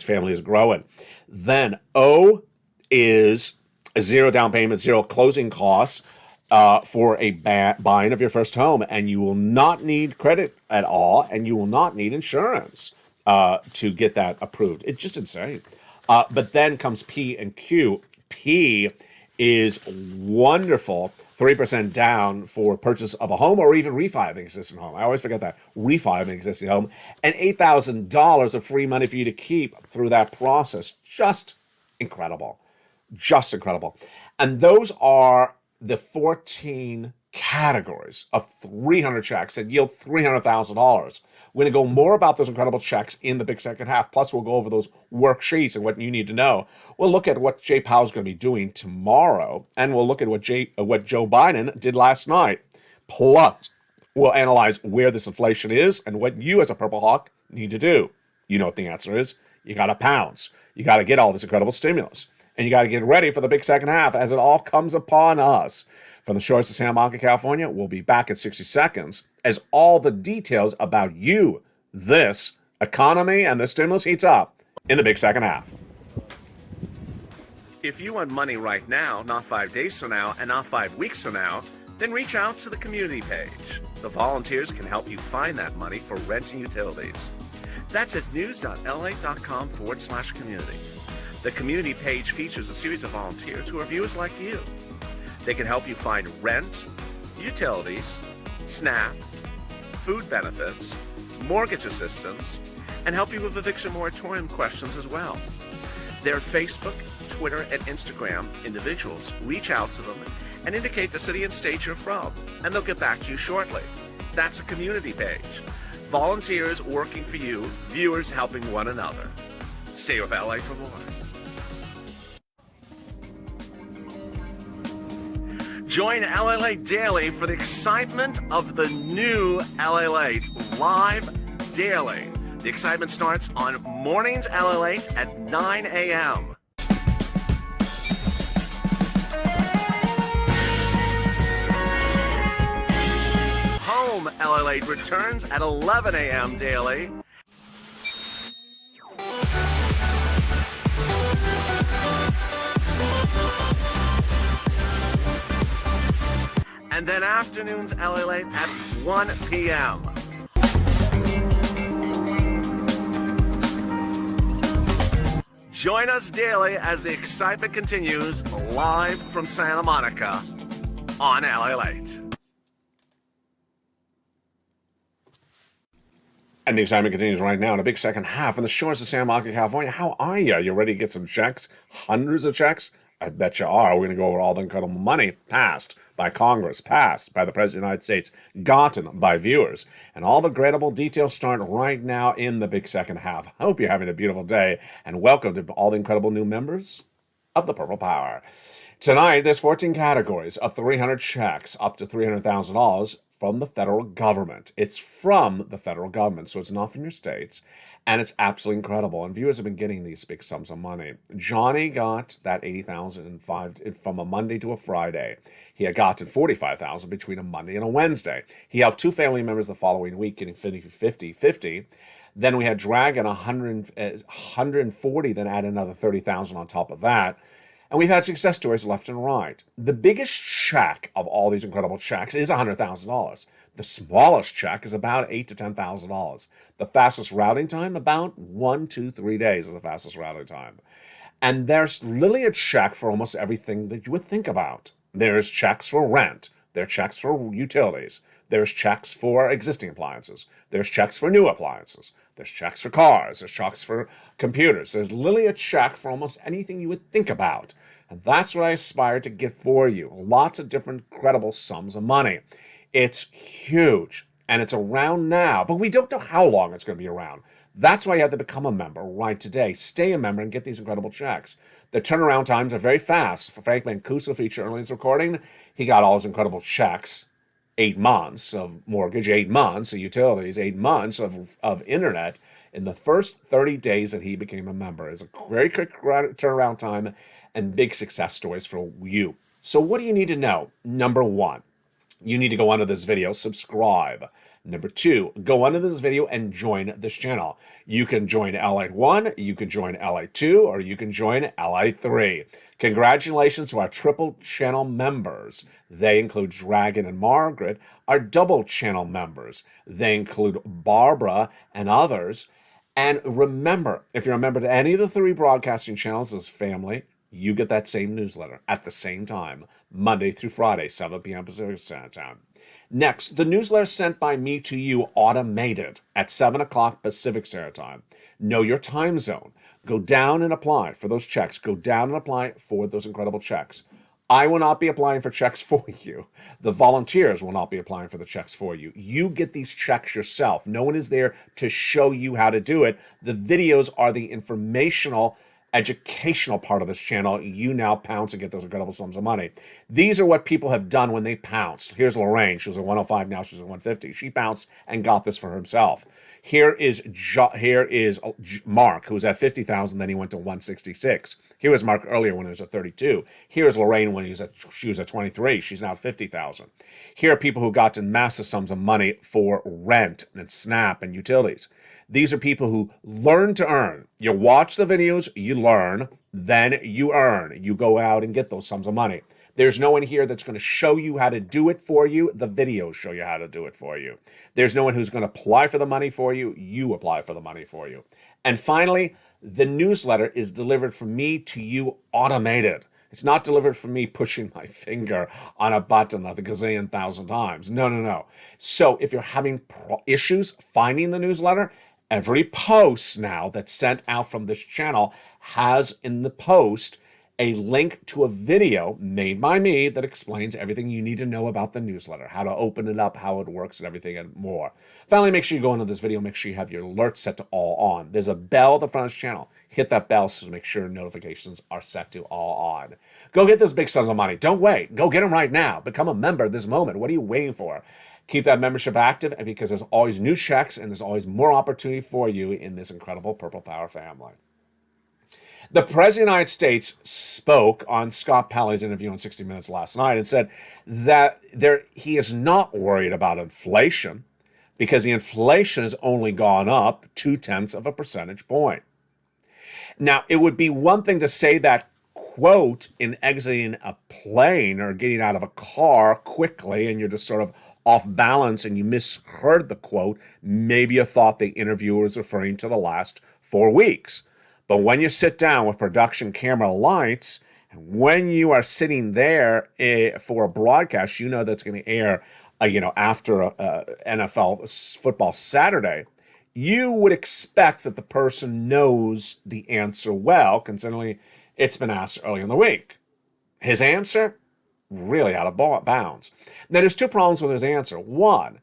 family is growing. Then O is a zero down payment, zero closing costs for a buying of your first home, and you will not need credit at all, and you will not need insurance to get that approved. It's just insane. But then comes P and Q. P is wonderful, 3% down for purchase of a home or even refi of an existing home. I always forget that. Refi of an existing home. And $8,000 of free money for you to keep through that process. Just incredible. Just incredible. And those are the 14 categories of 300 checks that yield $300,000. We're going to go more about those incredible checks in the big second half. Plus, we'll go over those worksheets and what you need to know. We'll look at what Jay Powell's going to be doing tomorrow, and we'll look at what Joe Biden did last night. Plus, we'll analyze where this inflation is and what you as a Purple Hawk need to do. You know what the answer is. You got to pounce. You got to get all this incredible stimulus. And you got to get ready for the big second half as it all comes upon us. From the shores of Santa Monica, California, we'll be back in 60 seconds as all the details about you, this economy, and the stimulus heats up in the big second half. If you want money right now, not 5 days from now, and not 5 weeks from now, then reach out to the community page. The volunteers can help you find that money for rent and utilities. That's at news.la.com/community. The community page features a series of volunteers who are viewers like you. They can help you find rent, utilities, SNAP, food benefits, mortgage assistance, and help you with eviction moratorium questions as well. Their Facebook, Twitter, and Instagram individuals reach out to them and indicate the city and state you're from, and they'll get back to you shortly. That's a community page. Volunteers working for you, viewers helping one another. Stay with LA for more. Join LALATE Daily for the excitement of the new LALATE live daily. The excitement starts on mornings LALATE at 9 a.m. Home LALATE returns at 11 a.m. daily. And then afternoons LALATE at 1 p.m. Join us daily as the excitement continues live from Santa Monica on LALATE. And the excitement continues right now in a big second half on the shores of Santa Monica, California. How are you? You ready to get some checks? Hundreds of checks? I bet you are. We're going to go over all the incredible money passed by Congress, passed by the President of the United States, gotten by viewers. And all the incredible details start right now in the big second half. I hope you're having a beautiful day, and welcome to all the incredible new members of the Purple Power. Tonight, there's 14 categories of 300 checks up to $300,000 from the federal government. It's from the federal government, so it's not from your states. And it's absolutely incredible. And viewers have been getting these big sums of money. Johnny got that $80,005 from a Monday to a Friday. He had gotten $45,000 between a Monday and a Wednesday. He helped two family members the following week getting 50-50. Then we had Dragon 140, then add another 30,000 on top of that. And we've had success stories left and right. The biggest check of all these incredible checks is $100,000. The smallest check is about $8,000 to $10,000. The fastest routing time, about 1 to 3 days is the fastest routing time. And there's literally a check for almost everything that you would think about. There's checks for rent. There are checks for utilities. There's checks for existing appliances. There's checks for new appliances. There's checks for cars. There's checks for computers. There's literally a check for almost anything you would think about. And that's what I aspire to get for you. Lots of different credible sums of money. It's huge. and it's around now, but we don't know how long it's going to be around. That's why you have to become a member right today. Stay a member and get these incredible checks. The turnaround times are very fast. For Frank Mancuso featured early in this recording, he got all his incredible checks. 8 months of mortgage, 8 months of utilities, 8 months of internet in the first 30 days that he became a member. It's a very quick turnaround time and big success stories for you. So what do you need to know? Number one, you need to go under this video, subscribe. Number two, go under this video and join this channel. You can join LALATE 1, you can join LALATE 2, or you can join LALATE 3. Congratulations to our triple channel members. They include Dragon and Margaret, our double channel members. They include Barbara and others. And remember, if you're a member to any of the 3 broadcasting channels as family, you get that same newsletter at the same time, Monday through Friday, 7 p.m. Pacific Standard Time. Next, the newsletter sent by me to you automated at 7 o'clock Pacific Standard Time. Know your time zone. Go down and apply for those checks. Go down and apply for those incredible checks. I will not be applying for checks for you. The volunteers will not be applying for the checks for you. You get these checks yourself. No one is there to show you how to do it. The videos are the informational, educational part of this channel. You now pounce and get those incredible sums of money. These are what people have done when they pounced. Here's Lorraine. She was at 105. Now she's at 150. She pounced and got this for himself. Here is Mark, who was at 50,000. Then he went to 166. Here was Mark earlier when he was at 32. Here's Lorraine when she was at 23. She's now at 50,000. Here are people who got to massive sums of money for rent and SNAP and utilities. These are people who learn to earn. You watch the videos, you learn, then you earn. You go out and get those sums of money. There's no one here that's going to show you how to do it for you. The videos show you how to do it for you. There's no one who's going to apply for the money for you. You apply for the money for you. And finally, the newsletter is delivered from me to you automated. It's not delivered from me pushing my finger on a button a gazillion thousand times. No. So if you're having issues finding the newsletter, every post now that's sent out from this channel has in the post a link to a video made by me that explains everything you need to know about the newsletter, how to open it up, how it works, and everything and more. Finally, make sure you go into this video, make sure you have your alerts set to all on. There's a bell at the front of this channel. Hit that bell so to make sure notifications are set to all on. Go get those big sums of money. Don't wait. Go get them right now. Become a member this moment. What are you waiting for? Keep that membership active, and because there's always new checks and there's always more opportunity for you in this incredible Purple Power family. The President of the United States spoke on Scott Pelley's interview on 60 Minutes last night and said that he is not worried about inflation because the inflation has only gone up 0.2 percentage point. Now, it would be one thing to say that quote in exiting a plane or getting out of a car quickly and you're just sort of off balance and you misheard the quote. Maybe you thought the interviewer was referring to the last 4 weeks. But when you sit down with production camera lights, and when you are sitting there for a broadcast, you know that's going to air, after NFL football Saturday, you would expect that the person knows the answer well, considering it's been asked early in the week. His answer, really out of bounds. Now, there's 2 problems with his answer. One,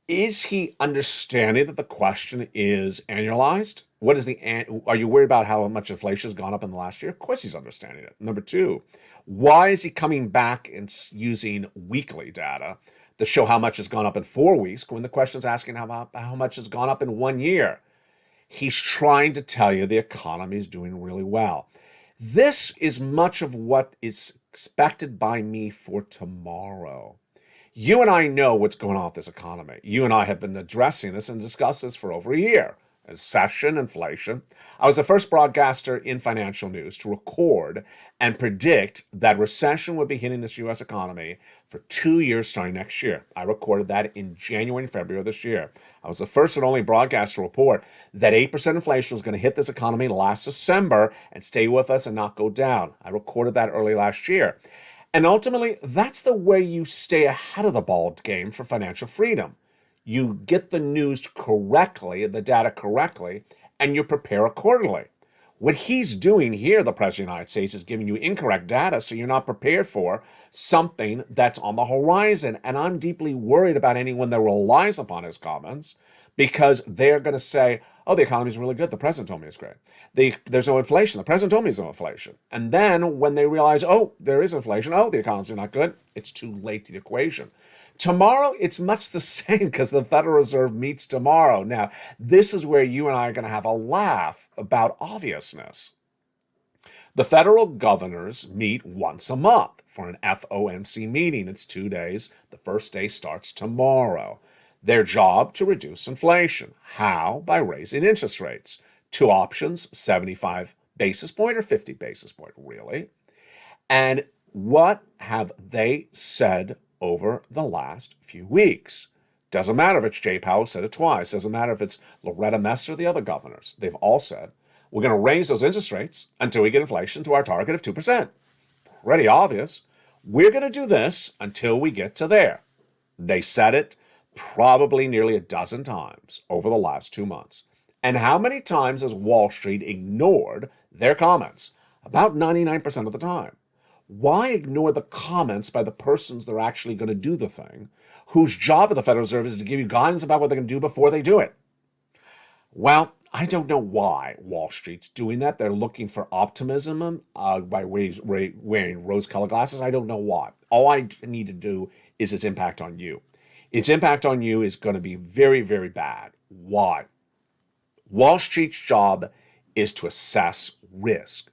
is he understanding that the question is annualized? Are you worried about how much inflation has gone up in the last year? Of course he's understanding it. Number 2, why is he coming back and using weekly data to show how much has gone up in 4 weeks when the question is asking how much has gone up in 1 year? He's trying to tell you the economy is doing really well. This is much of what is expected by me for tomorrow. You and I know what's going on with this economy. You and I have been addressing this and discussed this for over a year. Recession, inflation. I was the first broadcaster in financial news to record and predict that recession would be hitting this U.S. economy for 2 years starting next year. I recorded that in January and February of this year. I was the first and only broadcaster to report that 8% inflation was going to hit this economy last December and stay with us and not go down. I recorded that early last year. And ultimately, that's the way you stay ahead of the ball game for financial freedom. You get the news correctly, the data correctly, and you prepare accordingly. What he's doing here, the President of the United States, is giving you incorrect data so you're not prepared for something that's on the horizon. And I'm deeply worried about anyone that relies upon his comments because they're going to say, oh, the economy's really good. The president told me it's great. There's no inflation. The president told me there's no inflation. And then when they realize, oh, there is inflation, oh, the economy's not good, it's too late to the equation. Tomorrow, it's much the same because the Federal Reserve meets tomorrow. Now, this is where you and I are going to have a laugh about obviousness. The federal governors meet once a month for an FOMC meeting. It's 2 days. The first day starts tomorrow. Their job to reduce inflation. How? By raising interest rates. Two options, 75 basis point or 50 basis point, really. And what have they said over the last few weeks? Doesn't matter if it's Jay Powell said it twice. Doesn't matter if it's Loretta Mester or the other governors. They've all said, we're going to raise those interest rates until we get inflation to our target of 2%. Pretty obvious. We're going to do this until we get to there. They said it probably nearly a dozen times over the last 2 months. And how many times has Wall Street ignored their comments? About 99% of the time. Why ignore the comments by the persons that are actually going to do the thing, whose job at the Federal Reserve is to give you guidance about what they're going to do before they do it? Well, I don't know why Wall Street's doing that. They're looking for optimism by wearing rose-colored glasses. I don't know why. All I need to do is its impact on you. Its impact on you is going to be very, very bad. Why? Wall Street's job is to assess risk.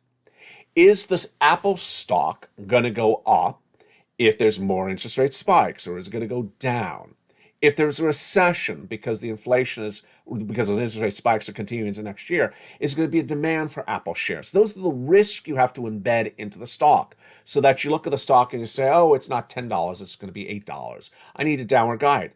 Is this Apple stock going to go up if there's more interest rate spikes, or is it going to go down? If there's a recession because the inflation is, because those interest rate spikes are continuing into next year, is going to be a demand for Apple shares. Those are the risks you have to embed into the stock so that you look at the stock and you say, oh, it's not $10, it's going to be $8. I need a downward guide.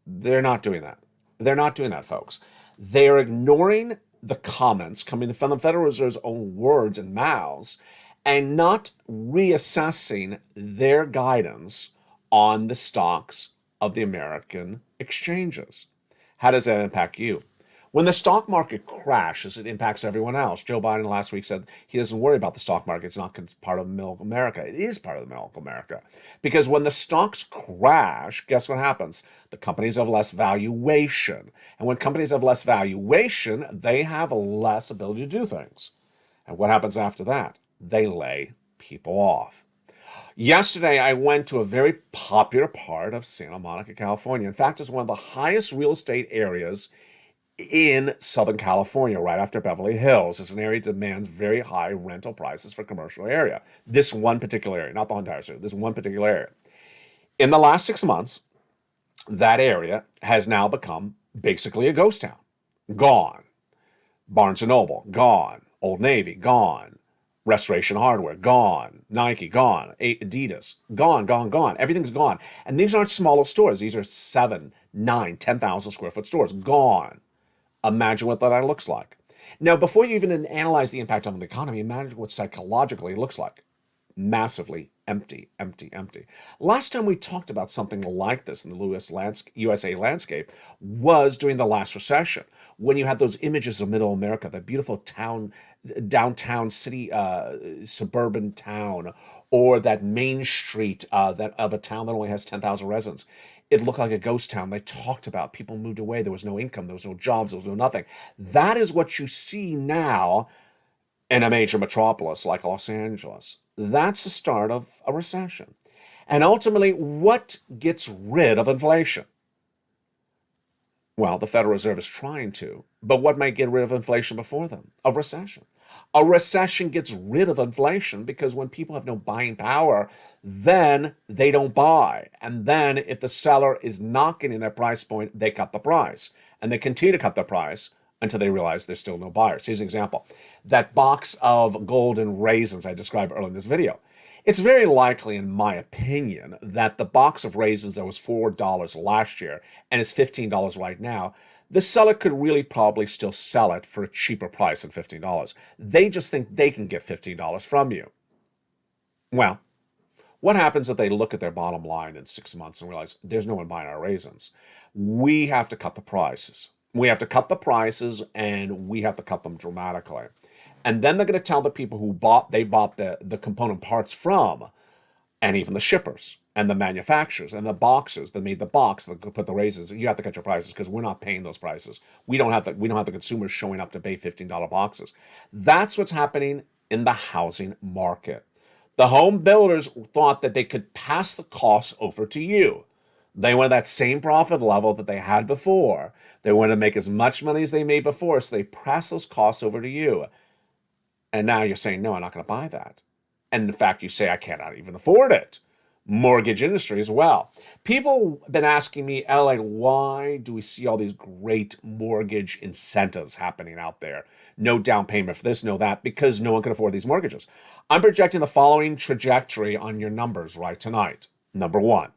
They're not doing that. They're not doing that, folks. They're ignoring the comments coming from the Federal Reserve's own words and mouths and not reassessing their guidance on the stocks of the American exchanges. How does that impact you? When the stock market crashes, it impacts everyone else. Joe Biden last week said he doesn't worry about the stock market. It's not part of middle America. It is part of the middle America. Because when the stocks crash, guess what happens? The companies have less valuation. And when companies have less valuation, they have less ability to do things. And what happens after that? They lay people off. Yesterday, I went to a very popular part of Santa Monica, California. In fact, it's one of the highest real estate areas in Southern California, right after Beverly Hills. It's an area that demands very high rental prices for commercial area. This one particular area, not the entire city, this one particular area. In the last 6 months, that area has now become basically a ghost town. Gone. Barnes & Noble, gone. Old Navy, gone. Restoration Hardware, gone. Nike, gone. Adidas, gone, gone, gone. Everything's gone. And these aren't smaller stores. These are 7, 9, 10,000 square foot stores. Gone. Imagine what that looks like. Now, before you even analyze the impact on the economy, imagine what psychologically it looks like. Massively empty, empty, empty. Last time we talked about something like this in the USA landscape was during the last recession, when you had those images of middle America, that beautiful town, downtown city, suburban town, or that main street that of a town that only has 10,000 residents. It looked like a ghost town. They talked about people moved away. There was no income. There was no jobs. There was no nothing. That is what you see now in a major metropolis like Los Angeles. That's the start of a recession. And ultimately, what gets rid of inflation? Well, the Federal Reserve is trying to. But what might get rid of inflation before them? A recession. A recession gets rid of inflation because when people have no buying power, then they don't buy. And then if the seller is not getting their price point, they cut the price. And they continue to cut the price until they realize there's still no buyers. Here's an example. That box of golden raisins I described earlier in this video. It's very likely, in my opinion, that the box of raisins that was $4 last year and is $15 right now, the seller could really probably still sell it for a cheaper price than $15. They just think they can get $15 from you. Well, what happens if they look at their bottom line in 6 months and realize there's no one buying our raisins? We have to cut the prices. We have to cut the prices, and we have to cut them dramatically. And then they're going to tell the people who bought the component parts from, and even the shippers and the manufacturers and the boxers that made the box that put the raisins. You have to cut your prices because we're not paying those prices. We don't have the consumers showing up to pay $15 boxes. That's what's happening in the housing market. The home builders thought that they could pass the costs over to you. They wanted that same profit level that they had before. They wanted to make as much money as they made before, so they pass those costs over to you. And now you're saying, no, I'm not going to buy that. And in fact, you say, I cannot even afford it. Mortgage industry as well. People have been asking me, LA, why do we see all these great mortgage incentives happening out there? No down payment for this, no that, because no one can afford these mortgages. I'm projecting the following trajectory on your numbers right tonight. Number one,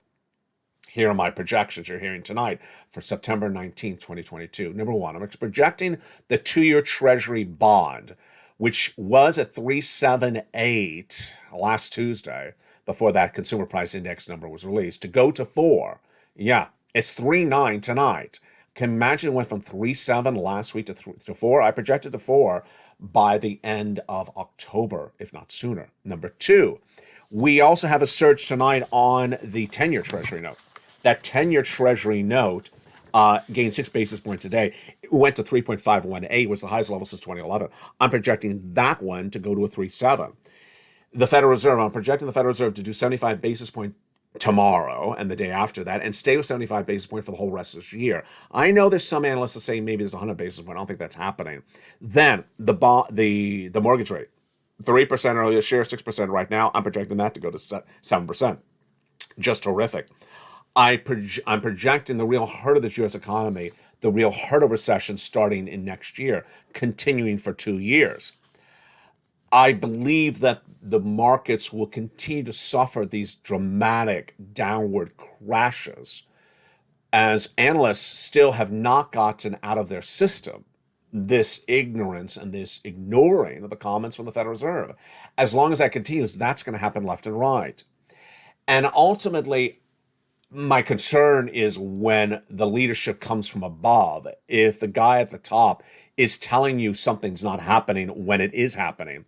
here are my projections you're hearing tonight for September 19th, 2022. Number one, I'm projecting the 2-year Treasury bond, which was at 378 last Tuesday, before that consumer price index number was released, to go to 4. Yeah, it's 3.9 tonight. Can you imagine it went from 3.7 last week to 4? I projected to 4 by the end of October, if not sooner. Number two, we also have a surge tonight on the 10-year Treasury note. That 10-year Treasury note gained 6 basis points today. It went to 3.518, which is the highest level since 2011. I'm projecting that one to go to a 3.7. The Federal Reserve, I'm projecting the Federal Reserve to do 75 basis point tomorrow and the day after that, and stay with 75 basis point for the whole rest of this year. I know there's some analysts that say maybe there's 100 basis point. I don't think that's happening. Then the mortgage rate, 3% earlier this year, 6% right now. I'm projecting that to go to 7%. Just terrific. I'm projecting the real heart of this U.S. economy, the real heart of recession starting in next year, continuing for 2 years. I believe that the markets will continue to suffer these dramatic downward crashes as analysts still have not gotten out of their system this ignorance and this ignoring of the comments from the Federal Reserve. As long as that continues, that's going to happen left and right. And ultimately, my concern is when the leadership comes from above. If the guy at the top is telling you something's not happening when it is happening,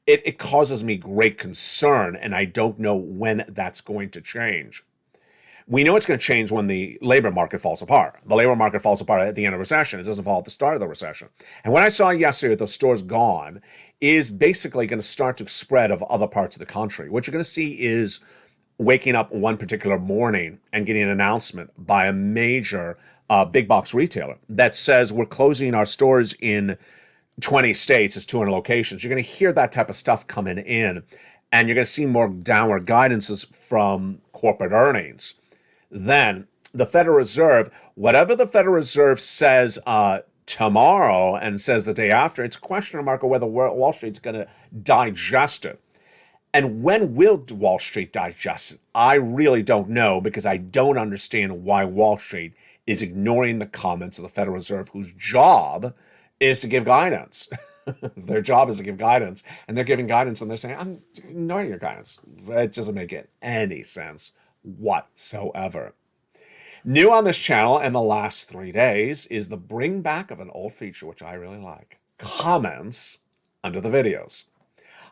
it causes me great concern, and I don't know when that's going to change. We know it's going to change when the labor market falls apart. The labor market falls apart at the end of recession. It doesn't fall at the start of the recession. And what I saw yesterday with those stores gone is basically going to start to spread of other parts of the country. What you're going to see is waking up one particular morning and getting an announcement by a major big box retailer that says we're closing our stores in 20 states, it's 200 locations. You're going to hear that type of stuff coming in, and you're going to see more downward guidances from corporate earnings. Then the Federal Reserve, whatever the Federal Reserve says tomorrow and says the day after, it's a question mark of whether Wall Street's going to digest it. And when will Wall Street digest it? I really don't know, because I don't understand why Wall Street is ignoring the comments of the Federal Reserve, whose job is to give guidance. Their job is to give guidance, and they're giving guidance, and they're saying, I'm ignoring your guidance. It doesn't make any sense whatsoever. New on this channel in the last 3 days is the bring back of an old feature, which I really like. Comments under the videos.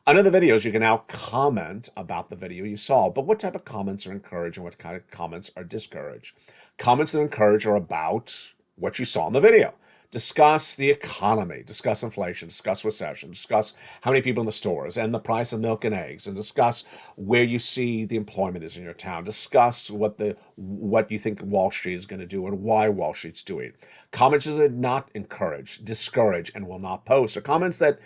Under the videos, you can now comment about the video you saw, but what type of comments are encouraged and what kind of comments are discouraged? Comments that encourage are about what you saw in the video. Discuss the economy, discuss inflation, discuss recession, discuss how many people in the stores and the price of milk and eggs, and discuss where you see the employment is in your town. Discuss what you think Wall Street is going to do and why Wall Street's doing it. Comments that are not encouraged, discourage, and will not post, or comments that,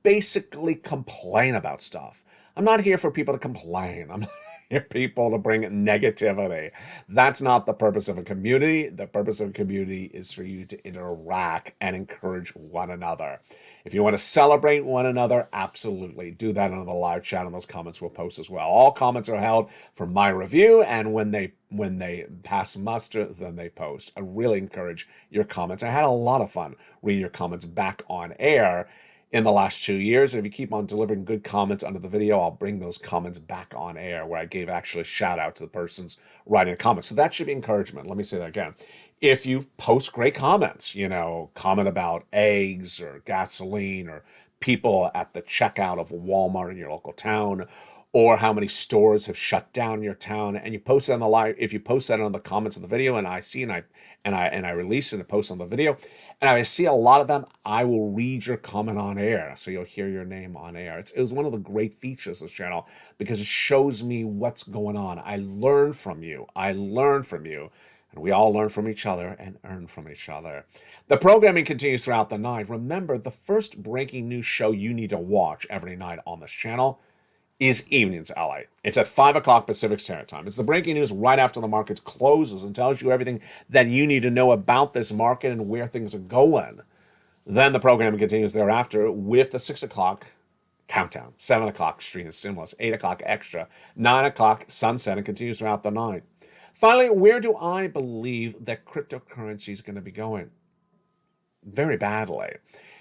basically complain about stuff. I'm not here for people to complain. I'm not here people to bring negativity. That's not the purpose of a community. The purpose of a community is for you to interact and encourage one another. If you want to celebrate one another, absolutely do that on the live chat, and those comments will post as well. All comments are held for my review, and when they pass muster, then they post. I really encourage your comments. I had a lot of fun reading your comments back on air in the last 2 years. And if you keep on delivering good comments under the video, I'll bring those comments back on air, where I gave actually a shout out to the persons writing a comment. So that should be encouragement. Let me say that again. If you post great comments, comment about eggs or gasoline or people at the checkout of Walmart in your local town, or how many stores have shut down in your town, and you post it on the live. If you post that on the comments of the video, and I see and I release it and post on the video, and I see a lot of them, I will read your comment on air, so you'll hear your name on air. It was one of the great features of this channel because it shows me what's going on. I learn from you. And we all learn from each other and earn from each other. The programming continues throughout the night. Remember, the first breaking news show you need to watch every night on this channel is Evenings LA. It's at 5 o'clock Pacific Standard Time. It's the breaking news right after the market closes and tells you everything that you need to know about this market and where things are going. Then the programming continues thereafter with the 6 o'clock countdown, 7 o'clock Street and Stimulus, 8 o'clock Extra, 9 o'clock Sunset, and continues throughout the night. Finally, where do I believe that cryptocurrency is going to be going? Very badly.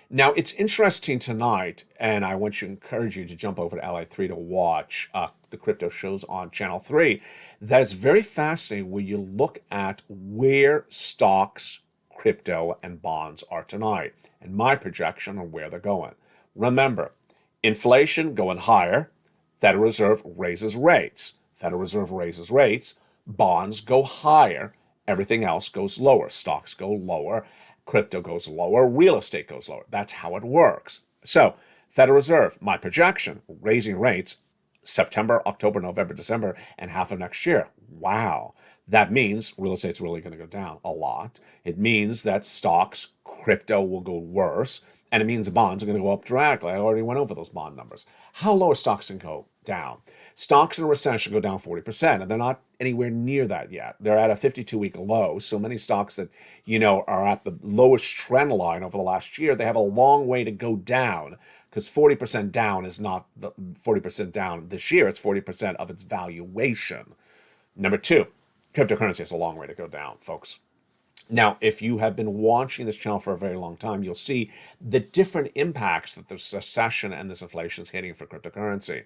Now, it's interesting tonight, and I want to encourage you to jump over to LA3 to watch the crypto shows on Channel 3. That it's very fascinating when you look at where stocks, crypto, and bonds are tonight, and my projection on where they're going. Remember, inflation going higher, Federal Reserve raises rates. Federal Reserve raises rates, bonds go higher, everything else goes lower. Stocks go lower, crypto goes lower, real estate goes lower. That's how it works. So, Federal Reserve, my projection, raising rates September, October, November, December, and half of next year. Wow. That means real estate's really going to go down a lot. It means that stocks, crypto will go worse, and it means bonds are going to go up dramatically. I already went over those bond numbers. How low are stocks going to go down? Stocks in a recession go down 40%, and they're not anywhere near that yet. They're at a 52-week low, so many stocks that, are at the lowest trend line over the last year, they have a long way to go down, because 40% down is not the 40% down this year. It's 40% of its valuation. Number two, cryptocurrency has a long way to go down, folks. Now, if you have been watching this channel for a very long time, you'll see the different impacts that this recession and this inflation is hitting for cryptocurrency.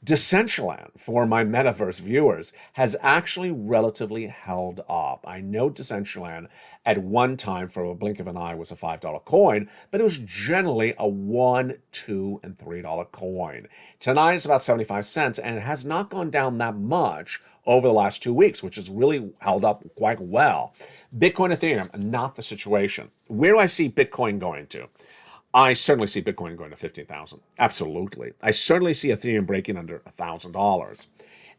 Decentraland, for my metaverse viewers, has actually relatively held up. I know Decentraland at one time, for a blink of an eye, was a $5 coin, but it was generally a $1, $2, and $3 coin. Tonight it's about 75 cents, and it has not gone down that much over the last 2 weeks, which has really held up quite well. Bitcoin, Ethereum, not the situation. Where do I see Bitcoin going to? I certainly see Bitcoin going to 15,000. Absolutely. I certainly see Ethereum breaking under $1,000.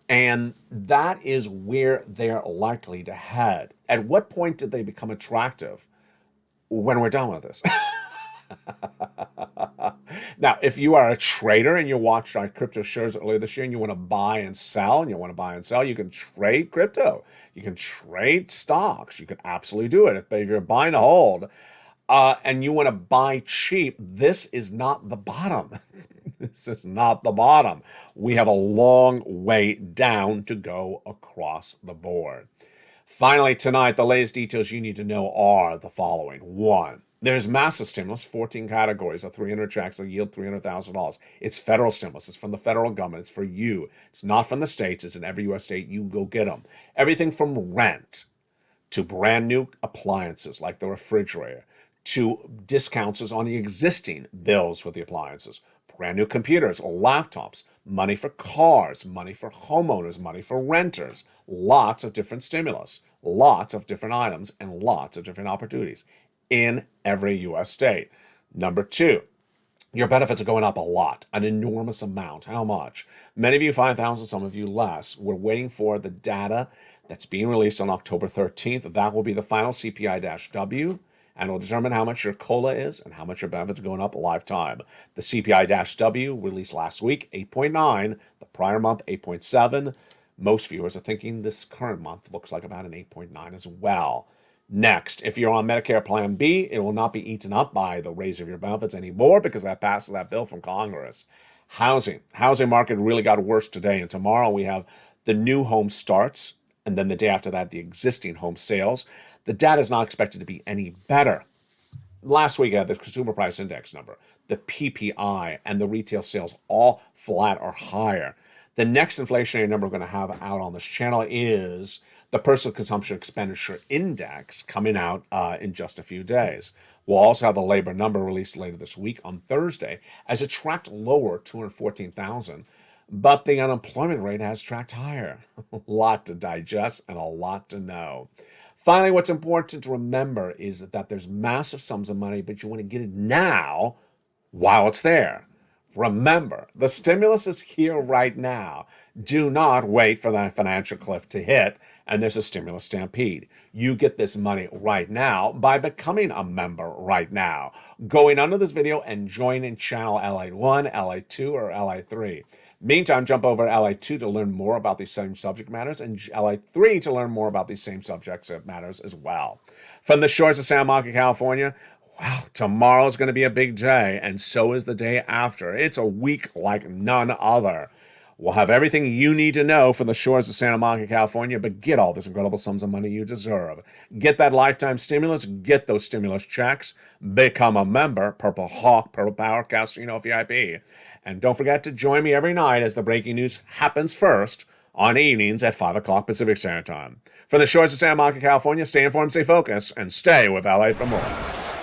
And that is where they're likely to head. At what point did they become attractive? When we're done with this. Now, if you are a trader and you watched our crypto shares earlier this year and you want to buy and sell, you can trade crypto. You can trade stocks. You can absolutely do it. But if you're buying a hold and you want to buy cheap, this is not the bottom. This is not the bottom. We have a long way down to go across the board. Finally, tonight, the latest details you need to know are the following. 1, there's massive stimulus, 14 categories of 300 checks that yield $300,000. It's federal stimulus. It's from the federal government. It's for you. It's not from the states. It's in every U.S. state. You go get them. Everything from rent to brand new appliances like the refrigerator to discounts on the existing bills for the appliances. Brand new computers, laptops, money for cars, money for homeowners, money for renters. Lots of different stimulus, lots of different items, and lots of different opportunities in every U.S. state. Number 2, your benefits are going up a lot, an enormous amount. How much? Many of you 5,000, some of you less. We're waiting for the data that's being released on October 13th. That will be the final CPI-W, and will determine how much your COLA is and how much your benefits are going up a lifetime. The CPI-W released last week, 8.9. The prior month, 8.7. Most viewers are thinking this current month looks like about an 8.9 as well. Next, if you're on Medicare Plan B, it will not be eaten up by the raise of your benefits anymore because that passes that bill from Congress. Housing market really got worse today, and tomorrow we have the new home starts, and then the day after that, the existing home sales. The data is not expected to be any better. Last week, I had the Consumer Price Index number, the PPI, and the retail sales all flat or higher. The next inflationary number we're going to have out on this channel is the Personal Consumption Expenditure Index coming out in just a few days. We'll also have the labor number released later this week on Thursday as it tracked lower, 214,000, but the unemployment rate has tracked higher. A lot to digest and a lot to know. Finally, what's important to remember is that there's massive sums of money, but you want to get it now while it's there. Remember, the stimulus is here right now. Do not wait for that financial cliff to hit and there's a stimulus stampede. You get this money right now by becoming a member right now. Going under this video and joining channel LA1, LA2, or LA3. Meantime, jump over to LA2 to learn more about these same subject matters and LA3 to learn more about these same subject matters as well. From the shores of Santa Monica, California, wow, tomorrow's going to be a big day, and so is the day after. It's a week like none other. We'll have everything you need to know from the shores of Santa Monica, California, but get all these incredible sums of money you deserve. Get that lifetime stimulus, get those stimulus checks, become a member, Purple Hawk, Purple Power, Castrino VIP. And don't forget to join me every night as the breaking news happens first on evenings at 5 o'clock Pacific Standard Time. From the shores of Santa Monica, California, stay informed, stay focused, and stay with LA for more.